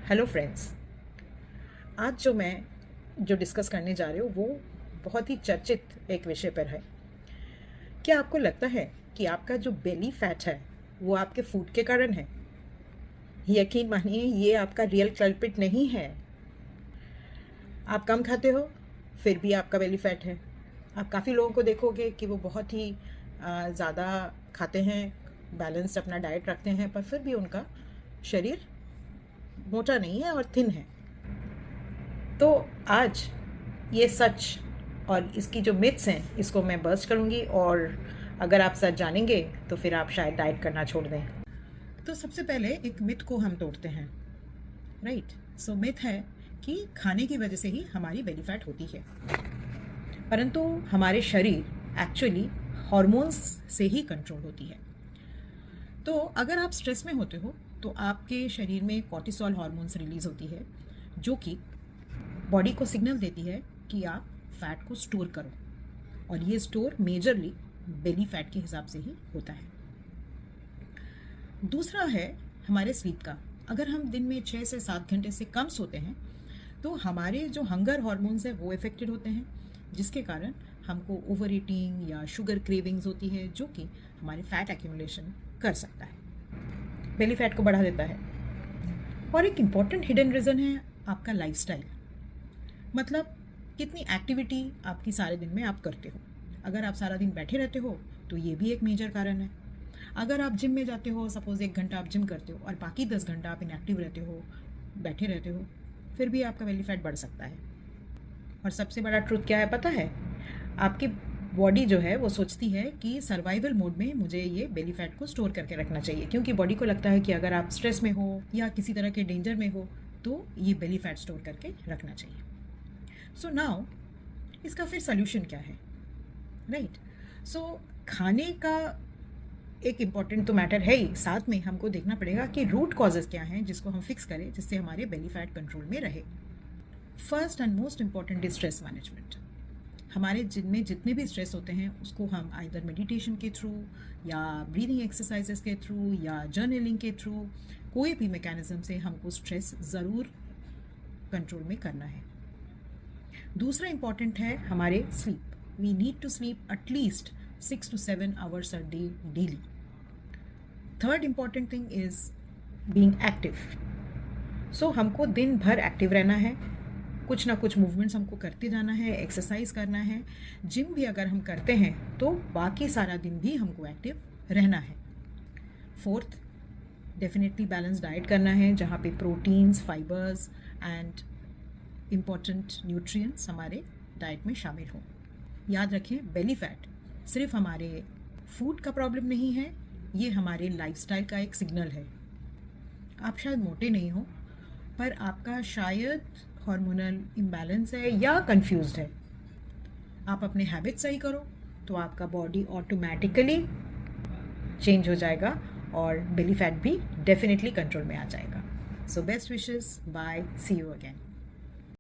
Hello friends. आज जो discuss करने जा रही हूँ वो बहुत ही चर्चित एक विषय पर है। क्या आपको लगता है कि आपका जो बेली फैट है वो आपके फूड के कारण है? यकीन मानिए, ये आपका रियल कल्प्रिट नहीं है। आप कम खाते हो फिर भी आपका बेली फैट है। आप काफ़ी लोगों को देखोगे कि वो बहुत ही ज़्यादा खाते हैं, बैलेंस्ड अपना डाइट रखते हैं, पर फिर भी उनका शरीर मोटा नहीं है और थिन है। तो आज ये सच और इसकी जो मिथ्स हैं इसको मैं बर्स्ट करूँगी, और अगर आप सच जानेंगे तो फिर आप शायद डाइट करना छोड़ दें। तो सबसे पहले एक मिथ को हम तोड़ते हैं, राइट। सो मिथ है कि खाने की वजह से ही हमारी बेली फैट होती है, परंतु हमारे शरीर एक्चुअली हॉर्मोन्स से ही कंट्रोल होती है। तो अगर आप स्ट्रेस में होते हो तो आपके शरीर में कॉर्टिसोल हार्मोन्स रिलीज होती है, जो कि बॉडी को सिग्नल देती है कि आप फैट को स्टोर करो, और ये स्टोर मेजरली बेली फैट के हिसाब से ही होता है। दूसरा है हमारे स्लीप का। अगर हम दिन में 6 से 7 घंटे से कम सोते हैं तो हमारे जो हंगर हार्मोन्स है वो इफेक्टेड होते हैं, जिसके कारण हमको ओवर ईटिंग या शुगर क्रेविंग्स होती है, जो कि हमारे फैट एक्यूमुलेशन कर सकता है, बेली फैट को बढ़ा देता है। और एक इम्पॉर्टेंट हिडन रीज़न है आपका लाइफस्टाइल, मतलब कितनी एक्टिविटी आपकी सारे दिन में आप करते हो। अगर आप सारा दिन बैठे रहते हो तो ये भी एक मेजर कारण है। अगर आप जिम में जाते हो, सपोज 1 घंटा आप जिम करते हो और बाकी 10 घंटा आप इनएक्टिव रहते हो, बैठे रहते हो, फिर भी आपका बेली फैट बढ़ सकता है। और सबसे बड़ा ट्रुथ क्या है पता है? आपकी बॉडी जो है वो सोचती है कि सर्वाइवल मोड में मुझे ये बेली फैट को स्टोर करके रखना चाहिए, क्योंकि बॉडी को लगता है कि अगर आप स्ट्रेस में हो या किसी तरह के डेंजर में हो तो ये बेली फैट स्टोर करके रखना चाहिए। सो नाउ इसका फिर सोल्यूशन क्या है, राइट? सो खाने का एक इम्पॉर्टेंट तो मैटर है ही, साथ में हमको देखना पड़ेगा कि रूट कॉजेज़ क्या हैं जिसको हम फिक्स करें, जिससे हमारे बेली फैट कंट्रोल में रहे। First and most important is stress management. हमारे जिनमें जितने भी स्ट्रेस होते हैं उसको हम आइदर मेडिटेशन के थ्रू या ब्रीदिंग एक्सरसाइजेस के थ्रू या जर्नलिंग के थ्रू, कोई भी मैकेनिज्म से हमको स्ट्रेस ज़रूर कंट्रोल में करना है। दूसरा इम्पॉर्टेंट है हमारे sleep. We need to sleep at least 6 to 7 hours a day daily. Third important thing is being active. So हमको दिन भर एक्टिव रहना है, कुछ ना कुछ मूवमेंट्स हमको करते जाना है, एक्सरसाइज करना है। जिम भी अगर हम करते हैं तो बाकी सारा दिन भी हमको एक्टिव रहना है। फोर्थ, डेफिनेटली बैलेंस डाइट करना है, जहाँ पे proteins, fibres and important nutrients हमारे डाइट में शामिल हों। याद रखें, बेली फैट सिर्फ हमारे फूड का प्रॉब्लम नहीं है, ये हमारे लाइफस्टाइल का एक सिग्नल है। आप शायद मोटे नहीं हो, पर आपका शायद हार्मोनल इम्बैलेंस है या कंफ्यूज्ड है। आप अपने हैबिट सही करो तो आपका बॉडी ऑटोमेटिकली चेंज हो जाएगा और बेली फैट भी डेफिनेटली कंट्रोल में आ जाएगा। So best wishes, bye, see you again.